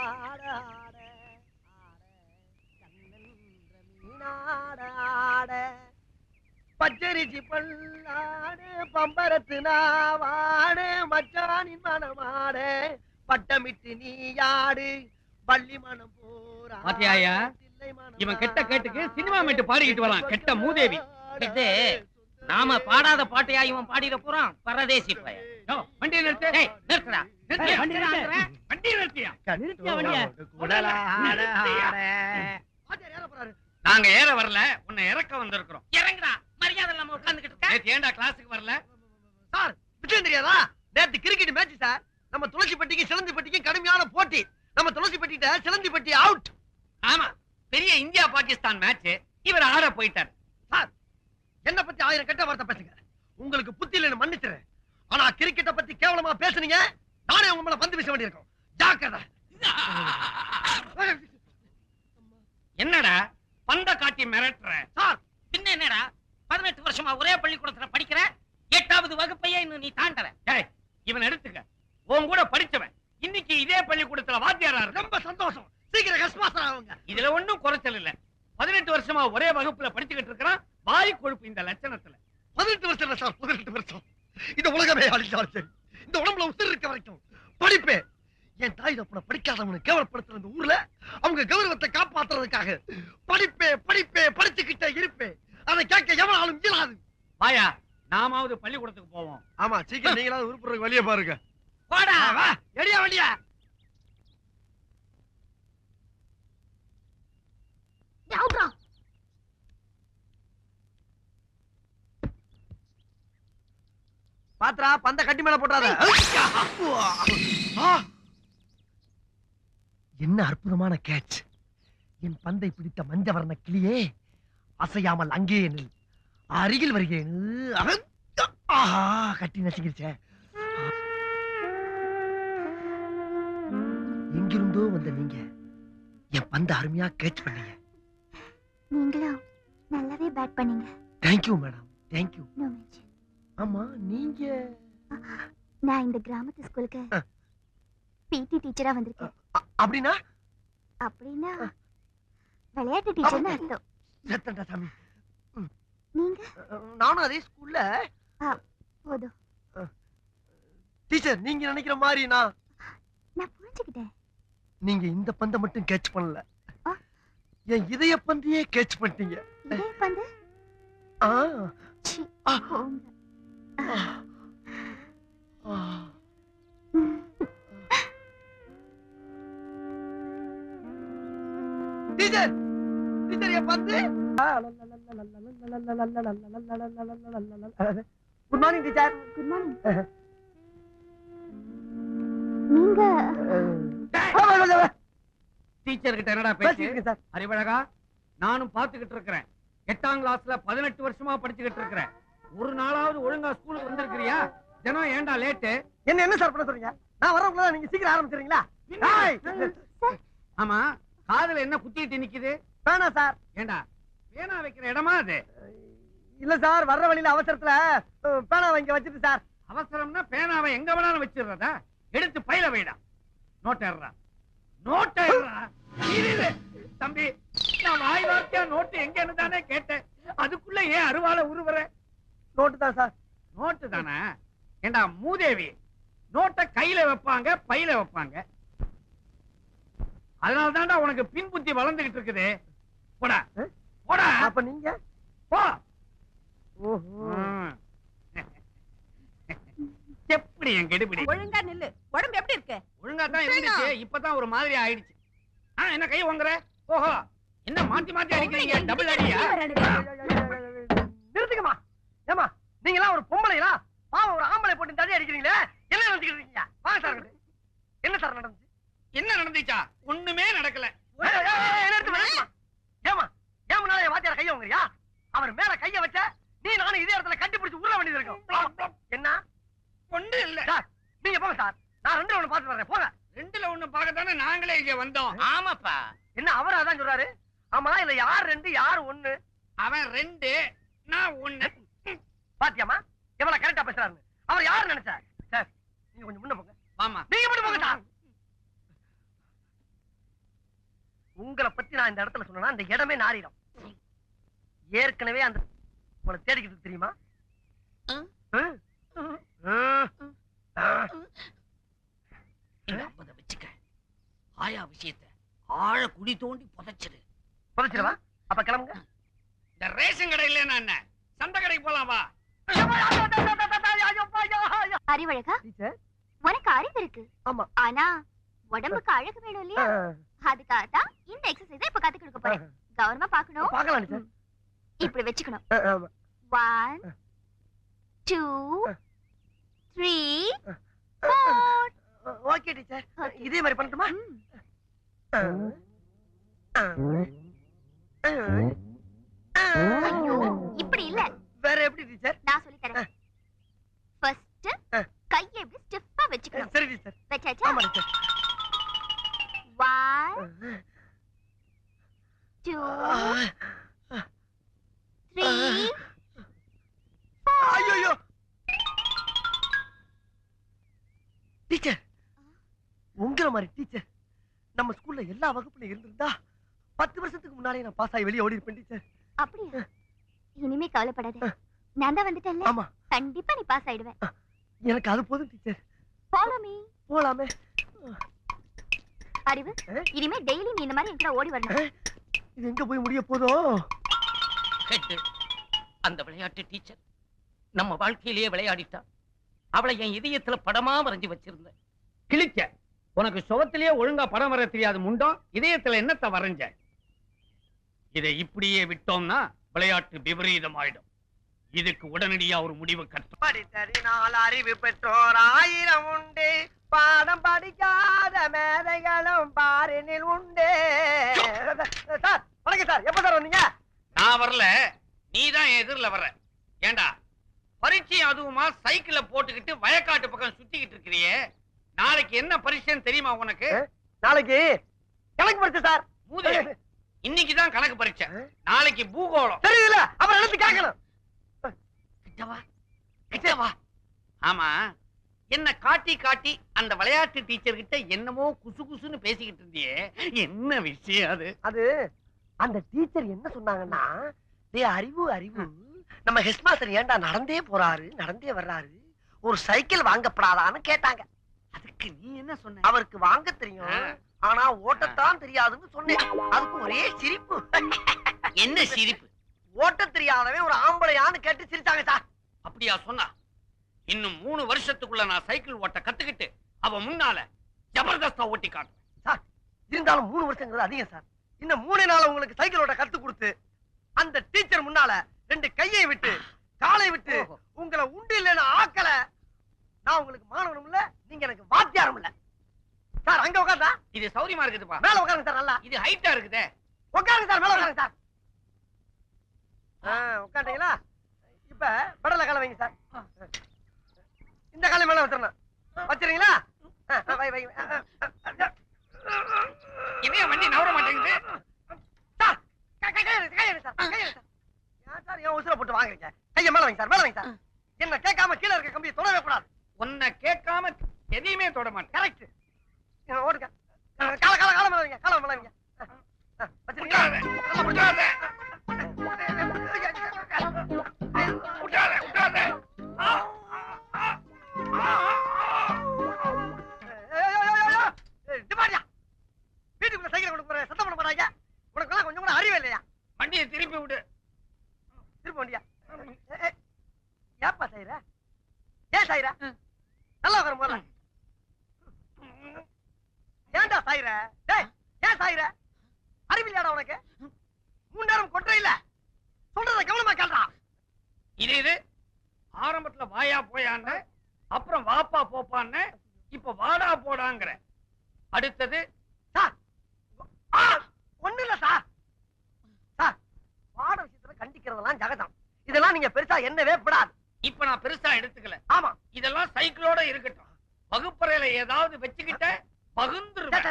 ஆட ஆட மீனாட ஆட பச்சரிசி பல்லாடு பம்பரத்து நாவாடு மச்சானின் மனமாட பட்டமிட்டு நீ யாடு பள்ளி மனம் போரா. பாத்தியாயா, இவன் கெட்ட கேட்டுக்கு சினிமா மேட்டு பாடிக்கிட்டு வரான் கெட்ட மூதேவி. நாம பாடாத பாட்டையா இவன் பாடிட போறான் பரதேசி பையன். வண்டியை நிறுத்து. நிறுத்துறா வண்டியை நிறுத்தியா? நாங்க ஏற வரல, உன்னை இறக்க வந்திருக்கிறோம். இறங்குடா, மரியாதை இல்லாம உட்கார்ந்துகிட்டு இருக்க. ஏன்டா கிளாஸுக்கு வரல? சார் விஷயம் தெரியாதா? நேத்து கிரிக்கெட் மேட்ச் சார். நம்ம துளசிப்பட்டிக்கு சிலந்திப்பட்டிக்கு கடுமையான போட்டி. நம்ம துளசிப்பட்டிட்ட சிலந்திப்பட்டி அவுட். ஆமா, பெரிய இந்தியா பாகிஸ்தான் மேட்ச். இவர் ஆட போயிட்டார். சார் என்ன பத்தி 1000 கெட்ட வார்த்தை பேசுங்க. உங்களுக்கு புத்தி இல்லைன்னு மன்னிச்சுறேன். ஆனா கிரிக்கெட்ட பத்தி கேவலமா பேசுனீங்க, நானே உங்க மேல பந்து வீச வேண்டியிருக்கும். ஜாக்கிரதை. என்னடா பந்த காட்டி மிரட்டுற? சார் பின்ன என்னடா, 18 வருஷமா ஒரே பள்ளிக்கூடத்துல படிக்கிற, 8வது வகுப்பையே இன்னும் நீ தாண்டல. இவன் எடுத்துக்க, உன் கூட படிச்சவன் இன்னைக்கு இதே பள்ளிக்கூடத்துல வாத்தியாரா இருக்கு. ரொம்ப சந்தோஷம். சீக்கிரம் கஸ்மாசம் ஆகுங்க. இதுல ஒண்ணும் குறைச்சல் இல்ல. 18 வருஷமா ஒரே வகுப்புல படிச்சுக்கிட்டு இருக்கிறான். வாய் கொழுப்பு இந்த லட்சணத்துல. 18 வருஷம் இல்ல சார், 18 வருஷம். இந்த உலகமே அழிஞ்சாலும் சரி, இந்த உடம்புல உயிர் இருக்க வரைக்கும் படிப்பே. என் தாய் தப்பனை படிக்காதவனை கேவலப்படுத்துற இந்த ஊர்ல அவங்க கௌரவத்தை காப்பாத்துறதுக்காக படிப்பே படிப்பே படிச்சுக்கிட்டே இருப்பேன். அதை கேட்க எவனாலும் இயலாது. வாயா, நாமாவது பள்ளிக்கூடத்துக்கு போவோம். ஆமா, சீக்கிரம் நீங்களாவது உருப்புறதுக்கு வழிய பாருங்க. போடா எடியா வண்டியா. பாத்ரா, பந்த கட்டி மேல போட்டாத. என்ன அற்புதமான கேட்ச். என் பந்தை பிடித்த மஞ்ச வர்ண கிளியே, அசையாமல் அங்கே நில். அருகில் வருகிறேன். ஆஹா, கட்டி நசுங்கிருச்சே. எங்கிருந்தோ வந்த நீங்க என் பந்த அருமையா கேட்ச் பண்ணீங்க. நீங்களும் நல்லாவே பேட் பண்ணீங்க. Thank you madam, thank you. No mention. ஆமா, நீங்க? நான் இந்த கிராமத்து ஸ்கூலுக்கு பிடி டீச்சரா வந்திருக்கேன். அப்படின்னா? அப்படின்னா விளையாட்டு டீச்சர்னு அர்த்தம். சத்தண்டா சாமி. நீங்க? நானும் அதே ஸ்கூல்ல. போதும் டீச்சர், நீங்க நினைக்கிற மாதிரி நான் புரிஞ்சுக்கிட்டேன். நீங்க இந்த பந்தை மட்டும் கேட்ச் பண்ணல, என் இதய பந்தையே கேட்ச் பண்ணிட்டீங்க. இதய பந்து? டீச்சர், டீச்சர் என் பந்து. Good morning teacher. Good morning. நீங்க டீச்சர் கிட்ட என்னடா பேசிட்டு சார்? அறிவழகா, நானும் பாத்துக்கிட்டு இருக்கிறேன். 8ஆம் கிளாஸ்ல 18 வருஷமா படிச்சுக்கிட்டு இருக்கிறேன். ஒரு நாளாவது ஒழுங்கா ஸ்கூலுக்கு வந்திருக்கிறியா? தினம் ஏன்டா லேட்டு? என்ன சார் பண்ண சொல்றீங்க? நான் வரக்குள்ள நீங்க சீக்கிரம் ஆரம்பிச்சிடுறீங்களா? ஆமா, காதுல என்ன குத்திட்டு நிக்குது? வேணா சார். ஏண்டா, பேனா வைக்கிற இடமா அது? இல்ல சார், வர்ற வழியில அவசரத்துல பேனா வாங்கி வச்சிட்டு சார். அவசரம்னா பேனாவை எங்க வேணாலும் வச்சிடுறதா? எடுத்து பையில வைடா. நோட்டா நோட்டா தம்பி, நான் வாய் வார்த்தையா நோட்டு எங்கன்னு தானே கேட்டேன். அதுக்குள்ள ஏன் அருவாளை உருவற? நோட்டு தான் சார். நோட்டு தானே? ஏண்டா மூதேவி, நோட்டை கையில வைப்பாங்க, பையில வைப்பாங்க. அதனால தான்டா உனக்கு பின் புத்தி வளர்ந்துகிட்டு இருக்குது. போடா போடா. அப்ப நீங்க போ. ஓஹோ, எப்படி என் கெடுபிடி? ஒழுங்கா நில்லு. உடம்பு எப்படி இருக்கு? ஒழுங்கா தான் இருந்துச்சு, இப்பதான் ஒரு மாதிரி ஆயிடுச்சு. என்ன கை வாங்குற? ஓஹோ, என்ன மாத்தி மாத்தி அடிக்கிறீங்க? டபுள் அடியா? நிறுத்துக்கமா. ஏமா, நீங்க எல்லாம் ஒரு பொம்பளைங்களா? பாவம், ஒரு ஆம்பளை போட்டு தடி அடிக்கிறீங்களே, என்ன நினைச்சுக்கிட்டு இருக்கீங்க? வாங்க சார். என்ன சார் நடந்துச்சு? என்ன நடந்துச்சா? ஒண்ணுமே நடக்கல. ஏமா, ஏமனால என் வாத்தியார கைய வாங்குறியா? அவர் மேல கைய வச்ச நீ நானும் இதே இடத்துல கட்டி பிடிச்சு உருள வேண்டியது இருக்கும். என்ன ஒண்ணு இல்ல சார், நீங்க போங்க சார். நான் 2ல 1 பாத்து வரேன். போங்க. 2ல 1 பார்க்கத்தானே நாங்களே இங்க வந்தோம். ஆமாப்பா. என்ன அவர் அதான் சொல்றாரு? ஆமா, இல்ல யார் 2 யார் 1? அவன் 2, நான் 1. பாத்தியாமா எவ்வளவு கரெக்டா பேசுறாரு? அவர் யாரு நினைச்சா? சார், நீங்க கொஞ்சம் முன்ன போங்க. ஆமா, நீங்க மட்டும் போங்க சார். உங்களை பத்தி நான் இந்த இடத்துல சொன்னா அந்த இடமே நாரிடும். ஏற்கனவே அந்த உங்களை தேடிக்கிட்டு தெரியுமா? வச்சுக்க. ஆயா விஷயத்தை ஆழ குடி தோண்டி புதைச்சிரு. புதைச்சிருவா? அப்ப கிளம்புங்க. இந்த ரேஷன் கடை இல்ல என்ன சந்தை கடைக்கு போலாம் வா. அறிவழகா, உனக்கு அறிவு இருக்கு. ஆமா. ஆனா உடம்புக்கு அழகு வேணும் இல்லையா? அதுக்காக தான் இந்த எக்ஸசைஸ் இப்ப கத்து கொடுக்க போறேன். கவனமா பாக்கணும். பார்க்கலாம் டீச்சர். இப்படி வச்சுக்கணும். 1 2 3 4. Okay teacher. இதே மாதிரி பண்ணட்டுமா? ஐயோ, இப்படி இல்ல. வேற எப்படி டீச்சர்? நான் சொல்லி தரேன். ஃபர்ஸ்ட் கையை இப்படி ஸ்டிஃபா வெச்சுக்கணும். சரி டீச்சர். வெச்சாச்சா? ஆமா டீச்சர். 1 2 3 ஐயோ டீச்சர், உங்களை மாதிரி டீச்சர் நம்ம ஸ்கூல்ல எல்லா வகுப்புல இருந்திருந்தா 10 வருஷத்துக்கு முன்னாடியே நான் பாஸ் ஆகி வெளியே ஓடி இருப்பேன் டீச்சர். அப்படியா? இனிமே கவலைப்படாத. நான் தான் வந்துட்டேன்ல. ஆமா. கண்டிப்பா நீ பாஸ் ஆயிடுவேன். எனக்கு அது போதும் டீச்சர். Follow me. போலாமே. அறிவு, இனிமே டெய்லி நீ இந்த மாதிரி என்கிட்ட ஓடி வரணும். இது எங்க போய் முடிய போதோ? அந்த விளையாட்டு டீச்சர் நம்ம வாழ்க்கையிலேயே விளையாடிட்டா. அவளை என் இதயத்துல படமா வரைஞ்சு வச்சிருந்தேன். கிழிச்ச உனக்கு சுவத்திலேயே ஒழுங்கா படம் வர தெரியாது முண்டம், இதயத்துல என்னத்த வரைஞ்ச? இதை இப்படியே விட்டோம்னா விளையாட்டு விபரீதம் ஆயிடும். இதுக்கு உடனடியா ஒரு முடிவு கட்டும். படித்தறினால் அறிவு பெற்றோர் 1000 உண்டு, பாடம் படிக்காத மேதைகளும் பாரினில் உண்டு. சார் வணக்கம் சார். எப்ப சார் வந்தீங்க? நான் வரல, நீதான் என் எதிரில வர்ற. ஏண்டா பரீட்சை அதுவுமா சைக்கிள போட்டுக்கிட்டு வயக்காட்டு பக்கம் சுத்திக்கிட்டு இருக்கிறியே, நாளைக்கு என்ன பரீட்சைன்னு தெரியுமா உனக்கு? நாளைக்கு கணக்கு பரீட்சை சார். மூதே, இன்னைக்குதான் கணக்கு பரீட்சை, நாளைக்கு பூகோளம். தெரியல, அப்புறம் எடுத்து கேட்கணும். கிட்டவா. ஆமா, என்ன காட்டி காட்டி அந்த விளையாட்டு டீச்சர் கிட்ட என்னமோ குசு குசுன்னு பேசிக்கிட்டு இருந்தியே, என்ன விஷயம் அது? அது அந்த டீச்சர் என்ன சொன்னாங்கன்னா, அறிவு அறிவு நம்ம ஹெட் மாஸ்டர் ஏன்டா நடந்தே போறாரு நடந்தே வர்றாரு, ஒரு சைக்கிள் வாங்கப்படாதான்னு கேட்டாங்க. அதுக்கு நீ என்ன சொன்ன? அவருக்கு வாங்க தெரியும், ஆனா ஓட்டத்தான் தெரியாதுன்னு சொன்னேன். அதுக்கு ஒரே சிரிப்பு. என்ன சிரிப்பு? ஓட்ட தெரியாதவன் ஒரு ஆம்பளையான்னு கேட்டு சிரிச்சாங்க சார். அப்படியா சொன்னா? இன்னும் 3 வருஷத்துக்குள்ள நான் சைக்கிள் ஓட்ட கத்துக்கிட்டு அவ முன்னால ஜபர்தஸ்தா ஓட்டி காட்டுறேன் சார். இருந்தாலும் 3 வருஷங்கிறது அதிகம் சார். இன்னும் 3 நாள் உங்களுக்கு சைக்கிள் ஓட்ட கத்து கொடுத்து அந்த டீச்சர் முன்னால 2 கையை விட்டு காலை விட்டு உங்களை உண்டு இல்லைன்னு ஆக்கல, நான் உங்களுக்கு மாணவனும் இல்ல, நீங்க எனக்கு வாத்தியாரும் இல்ல சார். அங்க உட்கார்ந்தா இது சௌரியமா இருக்குதுப்பா. மேல உட்காருங்க சார். நல்லா இது ஹைட்டா இருக்குதே. உட்காருங்க சார். மேல உட்காருங்க சார். உட்காந்துங்களா? இப்ப பெடல கால வைங்க சார். இந்த காலை மேல வச்சிடணும். வச்சிருங்களா? இதே வண்டி நவர மாட்டேங்குது சார். சார் ஏன் உசுர போட்டு வாங்குறீங்க? கையை மேல வைங்க சார். மேல வைங்க சார். என்ன கேட்காம கீழே இருக்க கம்பியை தொடவே கூடாது. உன்னை கேட்காம எதையுமே தொட மாட்டேன். கரெக்ட். ஓடுங்க. கால கால கால மேல வைங்க. கால மேல வைங்க. வச்சிருக்கீங்களா? வீட்டுக்குள்ள சைக்கிள் கொண்டு போற சத்தம் பண்ண போறாங்க. உனக்கு கொஞ்சம் கூட அறிவே இல்லையா? வண்டியை திருப்பி விடு. திருப்பி வண்டியா? ஏப்பா சாயிர? ஏன் சாயிர? நல்லா உட்கார போல. ஏன்டா சாயிர? டேய், ஏன் சாயிர? அறிவில்லையாடா உனக்கு? 3 நேரம் கொட்டை இல்ல. சொல்றத கவனமா கேளுடா. இது ஆரம்பத்துல வாயா போயான்னு, அப்புறம் வாப்பா போப்பான்னு, இப்ப வாடா போடாங்கற. அடுத்தது சார். ஒண்ணு இல்ல சார். சார், பாட விஷயத்துல கண்டிக்கிறதெல்லாம் ஜகதம். இதெல்லாம் நீங்க பெருசா என்னவே படாது. இப்ப நான் பெருசா எடுத்துக்கல. ஆமா. இதெல்லாம் சைக்கிளோட இருக்கட்டும். வகுப்பறையில ஏதாவது வச்சுக்கிட்ட பகுந்துருவேன்.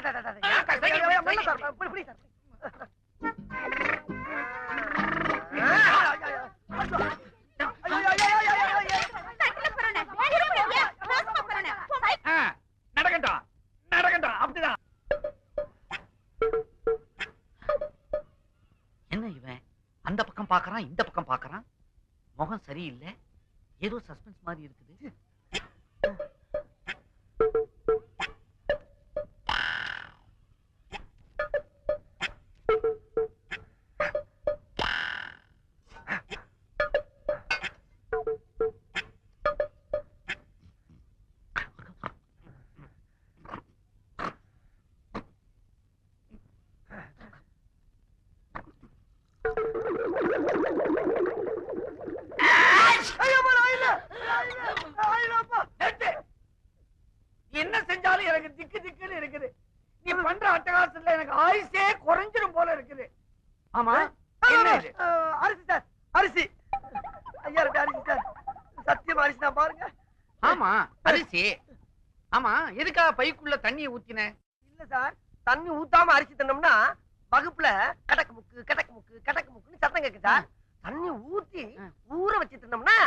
நடக்கட்டும் நடக்கட்டும். அப்படிதான். பக்கம் பாக்குறான், இந்த பக்கம் பாக்குறான். முகம் சரியில்லை, ஏதோ சஸ்பென்ஸ் மாதிரி இருக்குது. என்ன செஞ்சாலும் எனக்கு திக்கு திக்குன்னு இருக்குது. நீ பண்ற அட்டகாசத்துல எனக்கு ஆயுசே குறைஞ்சிரும் போல இருக்குது. ஆமா, என்ன இது? அரிசி சார், அரிசி. ஐயா இருக்கு அரிசி சார், சத்தியமா அரிசி தான் பாருங்க. ஆமா, அரிசி. ஆமா, எதுக்காக பைக்குள்ள தண்ணியை ஊத்தின? இல்ல சார், தண்ணி ஊத்தாம அரிசி தின்னோம்னா வகுப்புல கடக்கு முக்கு கடக்கு முக்கு கடக்கு முக்குன்னு சத்தம் கேக்கு சார். தண்ணி ஊத்தி ஊற வச்சு தின்னோம்னா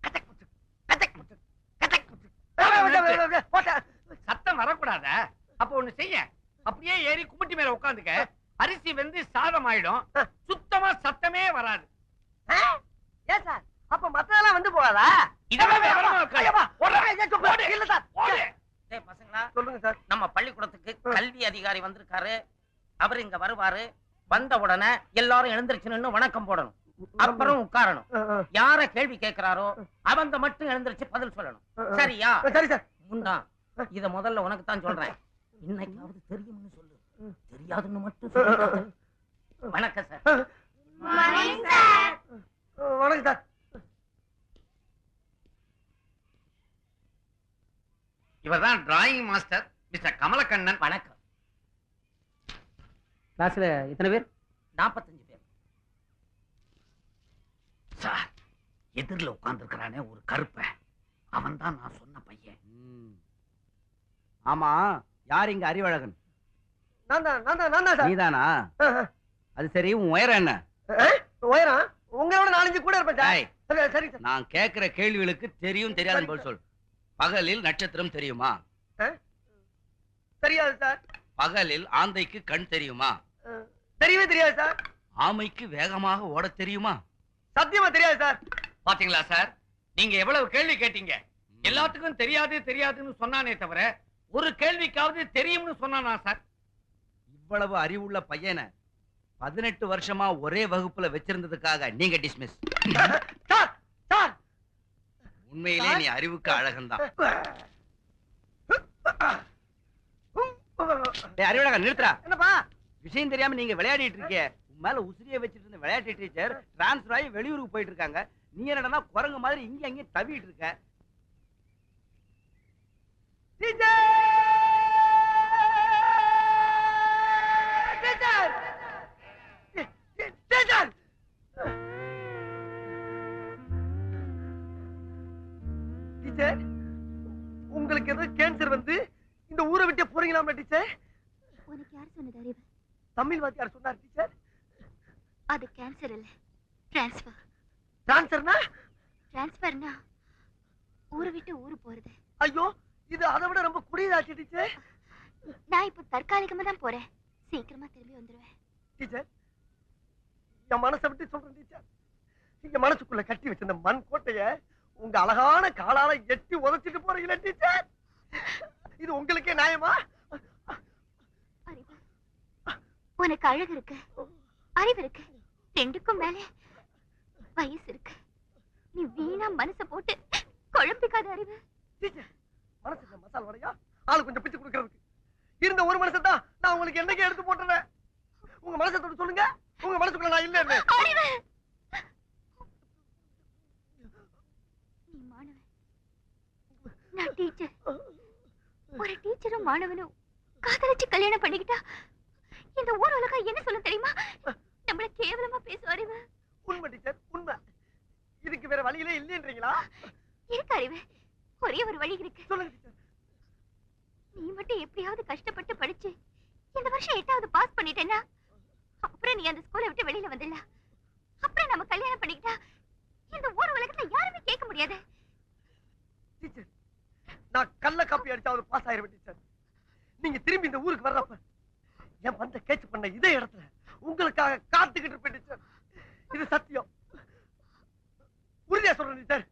கச்சக் முச்சு கச்சக் முச்சு கச்சக் முச்சு. சத்தம் வரக்கூடாத. அப்ப ஒண்ணு செய்ய, அப்படியே ஏறி கும்பிட்டு மேல உட்காந்துக்க. அரிசி வெந்து சாதம் ஆயிடும், சுத்தமா சத்தமே வராது. ஏன் சார், அப்ப மத்ததெல்லாம் வந்து போகாதா? பசங்களா, சொல்லுங்க சார். நம்ம பள்ளிக்கூடத்துக்கு கல்வி அதிகாரி வந்திருக்காரு. அவர் இங்க வருவாரு. வந்த உடனே எல்லாரும் எழுந்திருச்சு நின்னு வணக்கம் போடணும். அப்புறம் உட்காரணும். யார கேள்வி கேட்கிறாரோ அவங்க மட்டும் எழுந்திருச்சு பதில் சொல்லணும். சரியா? சரி சார். முண்டா, இத முதல்ல உனக்கு தான் சொல்றேன். இன்னைக்காவது தெரியும்னு சொல்லு, தெரியாதுன்னு மட்டும் சொல்லு. வணக்கம் சார். வணக்கம் சார். இவர்தான் டிராயிங் மாஸ்டர் மிஸ்டர் கமலக்கண்ணன். வணக்கம். கிளாஸ்ல எத்தனை பேர்? 45 பேர். சார், எதிரில் உட்கார்ந்து இருக்கிறானே ஒரு கருப்ப, அவன் தான் நான் சொன்ன பையன். ஆமா, யார் இங்க அறிவழகன்? நான் தான் சார். நீதானா? அது சரி, உன் உயரம் என்ன? உயரம் உங்களோட 4 கூட இருப்பேன் சார். சரி சார். நான் கேட்கிற கேள்விகளுக்கு தெரியும் தெரியாதுன்னு பதில் சொல். பகலில் நட்சத்திரம் தெரியுமா? தெரியாது சார். பகலில் ஆந்தைக்கு கண் தெரியுமா? தெரியவே தெரியாது சார். ஆமைக்கு வேகமாக ஓட தெரியுமா? சத்தியமா தெரியாது சார். பாத்தீங்களா சார், நீங்க எவ்வளவு கேள்வி கேட்டீங்க. எல்லாத்துக்கும் தெரியாது தெரியாதுன்னு சொன்னானே தவிர ஒரு கேள்விக்காவது தெரியும்னு சொன்னானா சார்? இவ்வளவு அறிவுள்ள பையனை 18 வருஷமா ஒரே வகுப்புல வச்சிருந்ததுக்காக நீங்க டிஸ்மிஸ். சார் சார், உண்மையிலே நீ அறிவுக்கு அழகன்தான். அறிவழகன், நிறுத்துறா. என்னப்பா விஷயம் தெரியாம நீங்க விளையாடிட்டு இருக்கீங்க. உன் மேல உசிரியை வச்சிட்டு இருந்த விளையாட்டு டீச்சர் டிரான்ஸ்பர் ஆகி வெளியூருக்கு போயிட்டு இருக்காங்க. நீ என்னடா குரங்கு மாதிரி இங்க அங்கேயும் தவிட்டு இருக்க. டீச்சர், உங்களுக்கு ஏதோ கேன்சர் வந்து இந்த ஊரை விட்டு போறீங்களா டீச்சர்? உனக்கு யார் சொன்னது அறிவு? தமிழ் வாத்தியார் சொன்னார் டீச்சர். அது கேன்சர் இல்ல, டிரான்ஸ்ஃபர். டிரான்ஸ்ஃபர்னா? டிரான்ஸ்ஃபர்னா ஊரை விட்டு ஊரு போறது. ஐயோ, இது அதை விட ரொம்ப குடியதாச்சு டீச்சர். நான் இப்ப தற்காலிகமா தான் போறேன், சீக்கிரமா திரும்பி வந்துருவேன். டீச்சர், என் மனசை விட்டு சொல்றேன் டீச்சர். என் மனசுக்குள்ள கட்டி வச்சிருந்த மண் கோட்டைய உங்க அழகான காலால எட்டி உதைச்சிட்டு போறீங்களா டீச்சர்? இது உங்களுக்கே நியாயமா? அறிவு, உனக்கு அழகு இருக்கு, அறிவு இருக்கு, ரெண்டுக்கும் மேல வயசு இருக்கு. நீ வீணா மனசை போட்டு குழம்பிக்காத அறிவு. டீச்சர், மனசுல மசால் வடையா ஆளு கொஞ்சம் பிச்சு கொடுக்கறதுக்கு இருந்த ஒரு மனசை தான் நான் உங்களுக்கு என்னைக்கு எடுத்து போட்டுறேன். உங்க மனசை தொட்டு சொல்லுங்க, உங்க மனசுக்குள்ள நான் இல்ல. அறிவு, நீ மாணவன், நான் டீச்சர். ஒரு டீச்சரும் மாணவனும் காதலிச்சு கல்யாணம் பண்ணிக்கிட்டா இந்த ஊர் உலகம் என்ன சொல்ல தெரியுமா? நம்மள கேவலமா பேசும் அறிவு. உண்மை டீச்சர், உண்மை. இதுக்கு வேற வழியிலே இல்லைன்றீங்களா? இருக்கு அறிவு, ஒரே ஒரு வழி இருக்கு. சொல்லுங்க டீச்சர். நீ மட்டும் எப்படியாவது கஷ்டப்பட்டு படிச்சு இந்த வருஷம் 8வது பாஸ் பண்ணிட்டேன்னா அப்புறம் நீ அந்த ஸ்கூலை விட்டு வெளியில வந்துடல. அப்புறம் நம்ம கல்யாணம் பண்ணிக்கிட்டா இந்த ஊர் உலகத்துல யாருமே கேட்க முடியாது. டீச்சர், நான் கள்ள காப்பி அடிச்சாவது பாஸ் ஆயிருவேன் டீச்சர். நீங்க திரும்பி இந்த ஊருக்கு வர்றப்ப என் பந்த கேட்ச் பண்ண இதே இடத்துல உங்களுக்காக காத்துக்கிட்டு இருப்பேன் டீச்சர். இது சத்தியம். உறுதியா சொல்றேன் சார்.